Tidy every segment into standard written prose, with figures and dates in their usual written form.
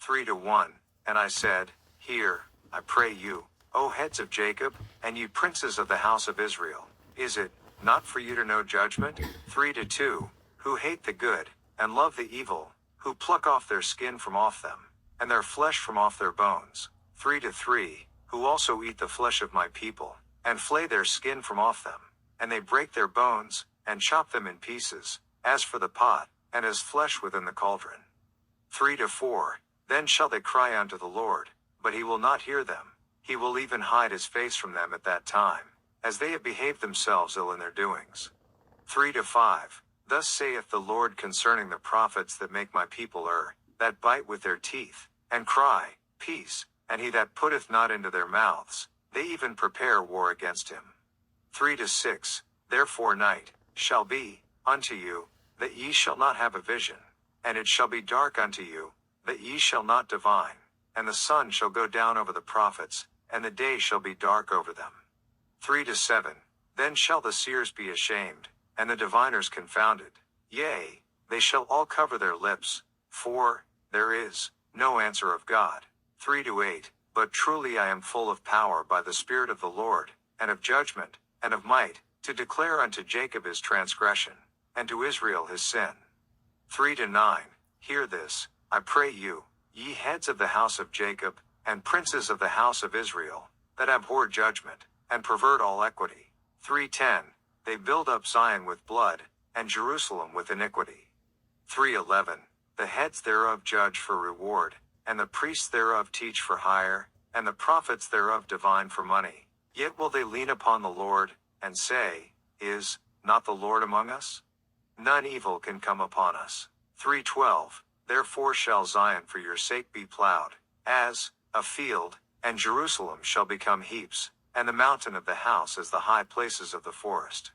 3-1. And I said, Hear, I pray you, O heads of Jacob, and ye princes of the house of Israel. Is it not for you to know judgment? 3-2. Who hate the good, and love the evil, who pluck off their skin from off them, and their flesh from off their bones. 3-3. Who also eat the flesh of my people, and flay their skin from off them, and they break their bones, and chop them in pieces, as for the pot, and as flesh within the cauldron. 3-4. Then shall they cry unto the Lord, but he will not hear them. He will even hide his face from them at that time, as they have behaved themselves ill in their doings. 3-5. Thus saith the Lord concerning the prophets that make my people err, that bite with their teeth, and cry, Peace, and he that putteth not into their mouths, they even prepare war against him. 3-6. Therefore night shall be unto you, that ye shall not have a vision, and it shall be dark unto you, that ye shall not divine, and the sun shall go down over the prophets, and the day shall be dark over them. 3-7. Then shall the seers be ashamed, and the diviners confounded. Yea, they shall all cover their lips, for there is no answer of God. 3-8. But truly I am full of power by the Spirit of the Lord, and of judgment, and of might, to declare unto Jacob his transgression, and to Israel his sin. 3-9. Hear this, I pray you, ye heads of the house of Jacob, and princes of the house of Israel, that abhor judgment, and pervert all equity. 3-10. They build up Zion with blood, and Jerusalem with iniquity. 3-11. The heads thereof judge for reward, and the priests thereof teach for hire, and the prophets thereof divine for money. Yet will they lean upon the Lord, and say, Is not the Lord among us? None evil can come upon us. 3-12. Therefore shall Zion for your sake be plowed, as a field, and Jerusalem shall become heaps, and the mountain of the house as the high places of the forest.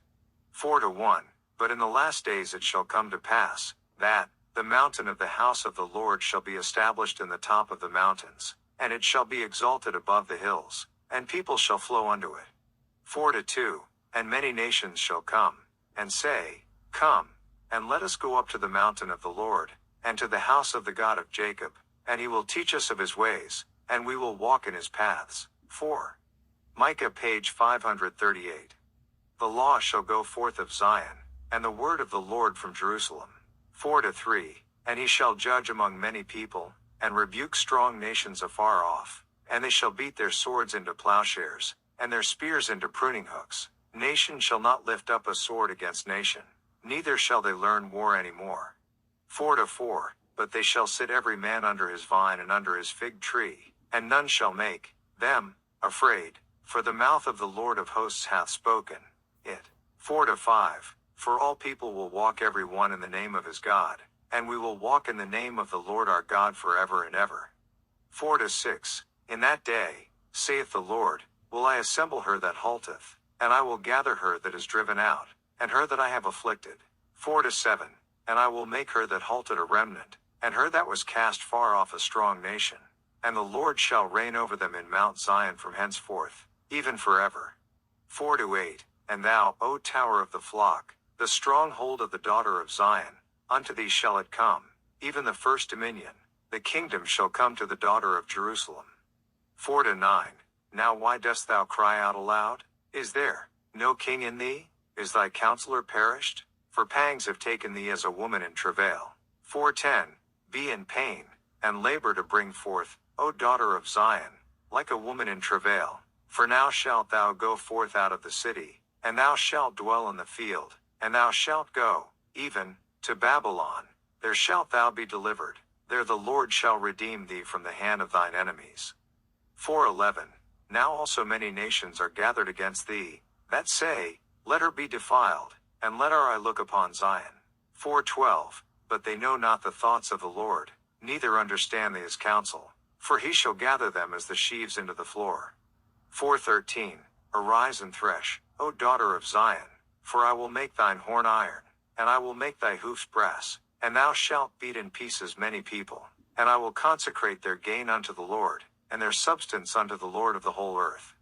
4-1. But in the last days it shall come to pass, that the mountain of the house of the Lord shall be established in the top of the mountains, and it shall be exalted above the hills, and people shall flow unto it. 4-2. And many nations shall come, and say, Come, and let us go up to the mountain of the Lord, and to the house of the God of Jacob, and he will teach us of his ways, and we will walk in his paths. 4. Micah page 538. The law shall go forth of Zion, and the word of the Lord from Jerusalem. 4-3. And he shall judge among many people, and rebuke strong nations afar off, and they shall beat their swords into plowshares, and their spears into pruning hooks. Nation shall not lift up a sword against nation, neither shall they learn war any more. 4-4. But they shall sit every man under his vine and under his fig tree, and none shall make them afraid, for the mouth of the Lord of hosts hath spoken it. 4-5. For all people will walk every one in the name of his God, and we will walk in the name of the Lord our God forever and ever. 4-6. In that day, saith the Lord, will I assemble her that halteth, and I will gather her that is driven out, and her that I have afflicted. 4-7. And I will make her that halted a remnant, and her that was cast far off a strong nation. And the Lord shall reign over them in Mount Zion from henceforth, even forever. 4-8. And thou, O tower of the flock, the stronghold of the daughter of Zion, unto thee shall it come, even the first dominion, the kingdom shall come to the daughter of Jerusalem. 4-9. Now why dost thou cry out aloud? Is there no king in thee? Is thy counselor perished? For pangs have taken thee as a woman in travail. 4-10. Be in pain, and labor to bring forth, O daughter of Zion, like a woman in travail. For now shalt thou go forth out of the city, and thou shalt dwell in the field, and thou shalt go, even to Babylon. There shalt thou be delivered, there the Lord shall redeem thee from the hand of thine enemies. 4-11. Now also many nations are gathered against thee, that say, Let her be defiled, and let our eye look upon Zion. 4-12. But they know not the thoughts of the Lord, neither understand his counsel, for he shall gather them as the sheaves into the floor. 4-13. Arise and thresh, O daughter of Zion, for I will make thine horn iron, and I will make thy hoofs brass, and thou shalt beat in pieces many people, and I will consecrate their gain unto the Lord, and their substance unto the Lord of the whole earth.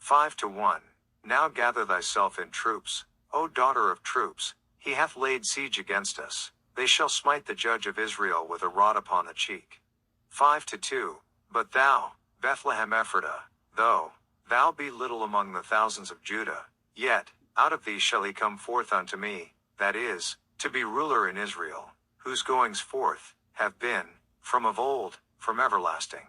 5-1. Now gather thyself in troops, O daughter of troops, he hath laid siege against us, they shall smite the judge of Israel with a rod upon the cheek. 5-2. But thou, Bethlehem Ephratah, though thou be little among the thousands of Judah, yet out of thee shall he come forth unto me, that is, to be ruler in Israel, whose goings forth have been, from of old, from everlasting.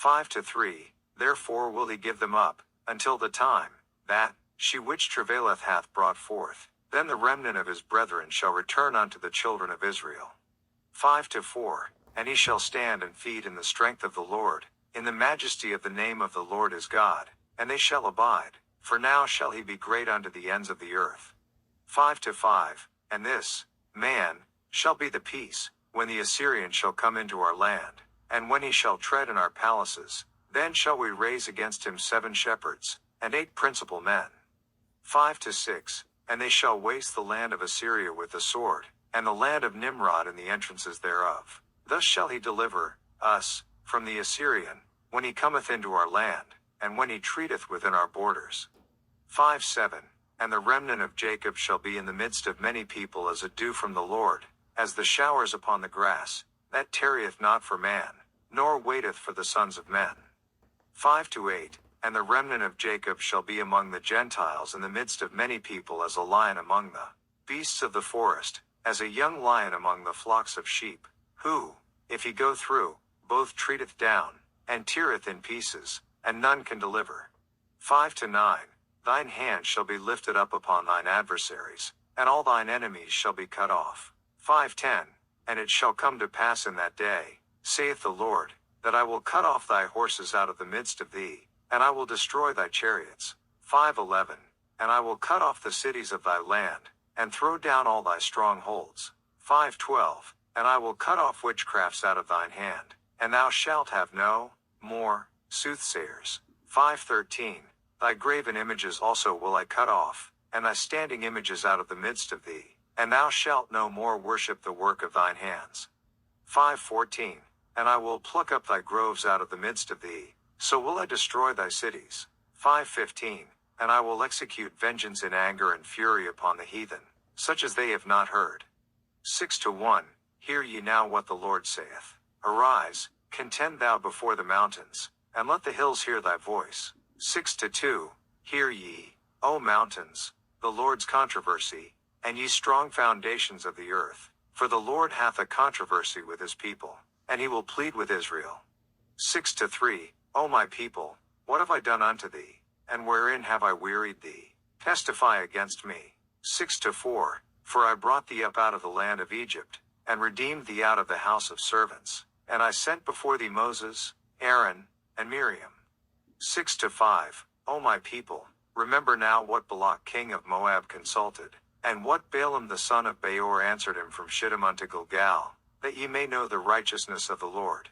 5-3. Therefore will he give them up, until the time, that, she which travaileth hath brought forth. Then the remnant of his brethren shall return unto the children of Israel. 5-4. And he shall stand and feed in the strength of the Lord, in the majesty of the name of the Lord his God, and they shall abide, for now shall he be great unto the ends of the earth. 5-5. And this, man, shall be the peace, when the Assyrian shall come into our land, and when he shall tread in our palaces, then shall we raise against him 7 shepherds, and 8 principal men. 5-6. And they shall waste the land of Assyria with the sword, and the land of Nimrod and the entrances thereof. Thus shall he deliver us from the Assyrian, when he cometh into our land, and when he treateth within our borders. 5-7. And the remnant of Jacob shall be in the midst of many people as a dew from the Lord, as the showers upon the grass, that tarrieth not for man, nor waiteth for the sons of men. 5-8. And the remnant of Jacob shall be among the Gentiles in the midst of many people as a lion among the beasts of the forest, as a young lion among the flocks of sheep, who, if he go through, both treateth down, and teareth in pieces, and none can deliver. 5-9. Thine hand shall be lifted up upon thine adversaries, and all thine enemies shall be cut off. 5-10. And it shall come to pass in that day, saith the Lord, that I will cut off thy horses out of the midst of thee, and I will destroy thy chariots. 5-11. And I will cut off the cities of thy land, and throw down all thy strongholds. 5-12. And I will cut off witchcrafts out of thine hand, and thou shalt have no more soothsayers. 5-13. Thy graven images also will I cut off, and thy standing images out of the midst of thee, and thou shalt no more worship the work of thine hands. 5-14. And I will pluck up thy groves out of the midst of thee, so will I destroy thy cities. 5-15. And I will execute vengeance in anger and fury upon the heathen, such as they have not heard. 6-1. Hear ye now what the Lord saith. Arise, contend thou before the mountains, and let the hills hear thy voice. 6-2. Hear ye, O mountains, the Lord's controversy, and ye strong foundations of the earth, for the Lord hath a controversy with his people, and he will plead with Israel. 6-3. O my people, what have I done unto thee, and wherein have I wearied thee? Testify against me. 6-4. For I brought thee up out of the land of Egypt, and redeemed thee out of the house of servants, and I sent before thee Moses, Aaron, and Miriam. 6-5. O my people, remember now what Balak king of Moab consulted, and what Balaam the son of Beor answered him from Shittim unto Gilgal, that ye may know the righteousness of the Lord.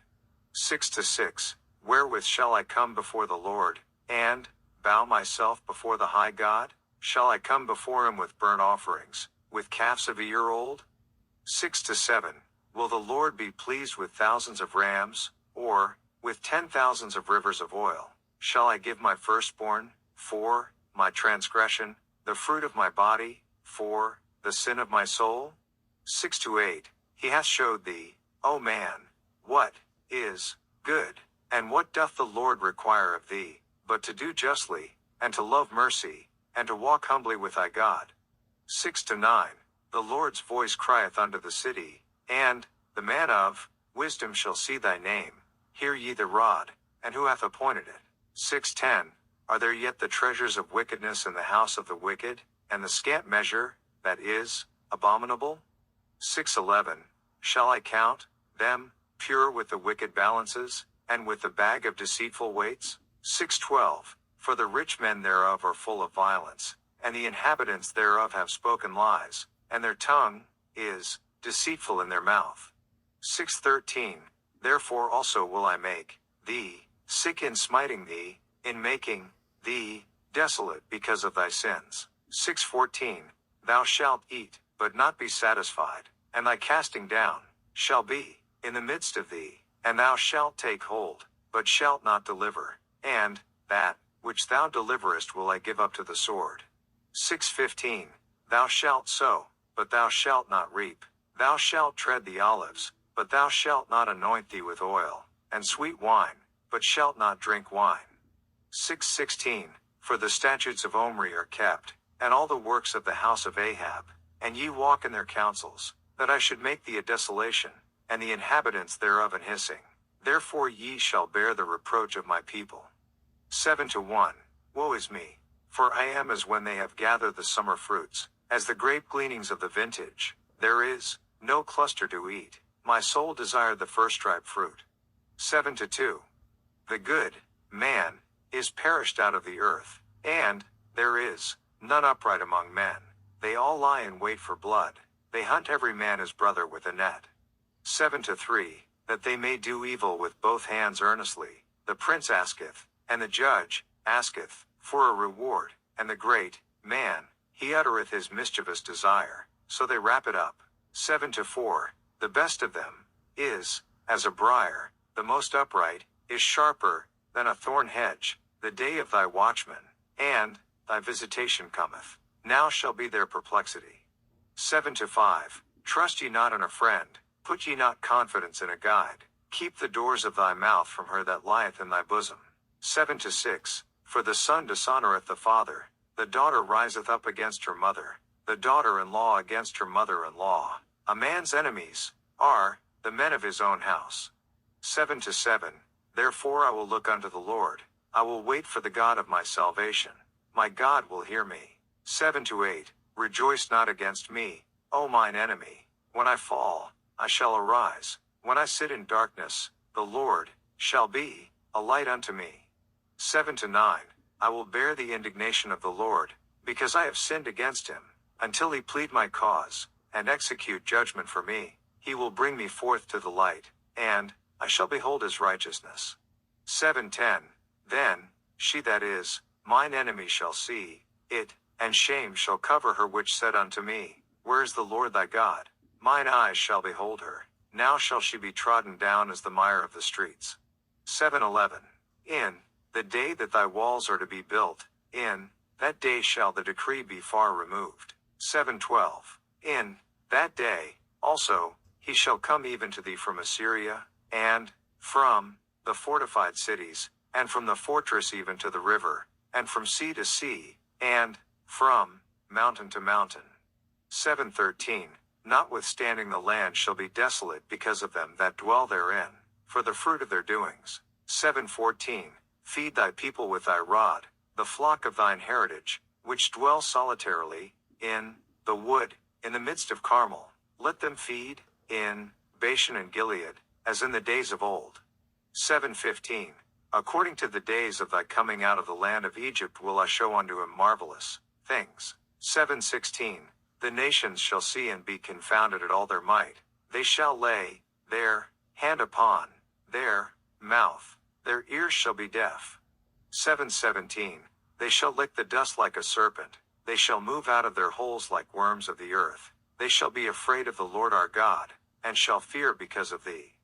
6-6. Wherewith shall I come before the Lord, and bow myself before the high God? Shall I come before him with burnt offerings, with calves of a year old? 6-7. Will the Lord be pleased with thousands of rams, or with 10,000s of rivers of oil? Shall I give my firstborn, for my transgression, the fruit of my body, for the sin of my soul? 6-8. He hath showed thee, O man, what is good, and what doth the Lord require of thee, but to do justly, and to love mercy, and to walk humbly with thy God. 6-9. The Lord's voice crieth unto the city, and the man of wisdom shall see thy name. Hear ye the rod, and who hath appointed it? 6-10. Are there yet the treasures of wickedness in the house of the wicked, and the scant measure, that is, abominable? 6-11. Shall I count them pure with the wicked balances, and with the bag of deceitful weights? 6-12. For the rich men thereof are full of violence, and the inhabitants thereof have spoken lies, and their tongue is deceitful in their mouth. 6-13. Therefore also will I make thee sick in smiting thee, in making thee desolate because of thy sins. 6-14. Thou shalt eat, but not be satisfied, and thy casting down shall be in the midst of thee, and thou shalt take hold, but shalt not deliver, and that which thou deliverest will I give up to the sword. 6-15. Thou shalt sow, but thou shalt not reap. Thou shalt tread the olives, but thou shalt not anoint thee with oil. and sweet wine, but shalt not drink wine. 6:16 For the statutes of Omri are kept, and all the works of the house of Ahab, and ye walk in their counsels, that I should make thee a desolation, and the inhabitants thereof an hissing. Therefore ye shall bear the reproach of my people. 7:1 Woe is me! For I am as when they have gathered the summer fruits, as the grape gleanings of the vintage. There is no cluster to eat. My soul desired the first-ripe fruit. 7:2 The good man is perished out of the earth, and there is none upright among men. They all lie in wait for blood. They hunt every man his brother with a net. 7:3 That they may do evil with both hands earnestly. The prince asketh, and the judge asketh, for a reward, and the great man, he uttereth his mischievous desire, so they wrap it up. 7:4 The best of them is as a briar, the most upright is sharper than a thorn hedge. The day of thy watchman and thy visitation cometh. Now shall be their perplexity. 7:5 Trust ye not in a friend, put ye not confidence in a guide. Keep the doors of thy mouth from her that lieth in thy bosom. 7:6 For the son dishonoreth the father, the daughter riseth up against her mother, the daughter-in-law against her mother-in-law. A man's enemies are the men of his own house. 7:7 Therefore I will look unto the Lord, I will wait for the God of my salvation. My God will hear me. 7-8 Rejoice not against me, O mine enemy. When I fall, I shall arise. When I sit in darkness, the Lord shall be a light unto me. 7-9 I will bear the indignation of the Lord, because I have sinned against him, until he plead my cause, and execute judgment for me. He will bring me forth to the light, and I shall behold his righteousness. 7:10 Then she that is mine enemy shall see it, and shame shall cover her which said unto me, Where is the Lord thy God? Mine eyes shall behold her. Now shall she be trodden down as the mire of the streets. 7:11 In the day that thy walls are to be built, in that day shall the decree be far removed. 7:12 In that day also he shall come even to thee from Assyria, and from the fortified cities, and from the fortress even to the river, and from sea to sea, and from mountain to mountain. 7:13 Notwithstanding the land shall be desolate because of them that dwell therein, for the fruit of their doings. 7:14 Feed thy people with thy rod, the flock of thine heritage, which dwell solitarily in the wood, in the midst of Carmel. Let them feed in Bashan and Gilead, as in the days of old. 7:15 According to the days of thy coming out of the land of Egypt will I show unto him marvelous things. 7:16 The nations shall see and be confounded at all their might. They shall lay their hand upon their mouth. Their ears shall be deaf. 7:17 They shall lick the dust like a serpent. They shall move out of their holes like worms of the earth. They shall be afraid of the Lord our God, and shall fear because of thee.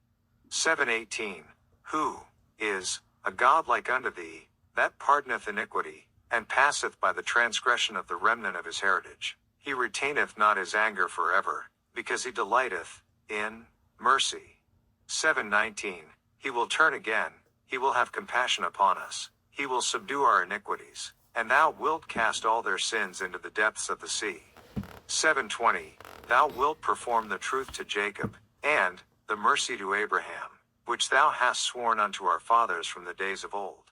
7:18 Who is a God like unto thee, that pardoneth iniquity, and passeth by the transgression of the remnant of his heritage? He retaineth not his anger forever, because he delighteth in mercy. 7:19 He will turn again, he will have compassion upon us, he will subdue our iniquities, and thou wilt cast all their sins into the depths of the sea. 7:20 Thou wilt perform the truth to Jacob, and the mercy to Abraham, which thou hast sworn unto our fathers from the days of old.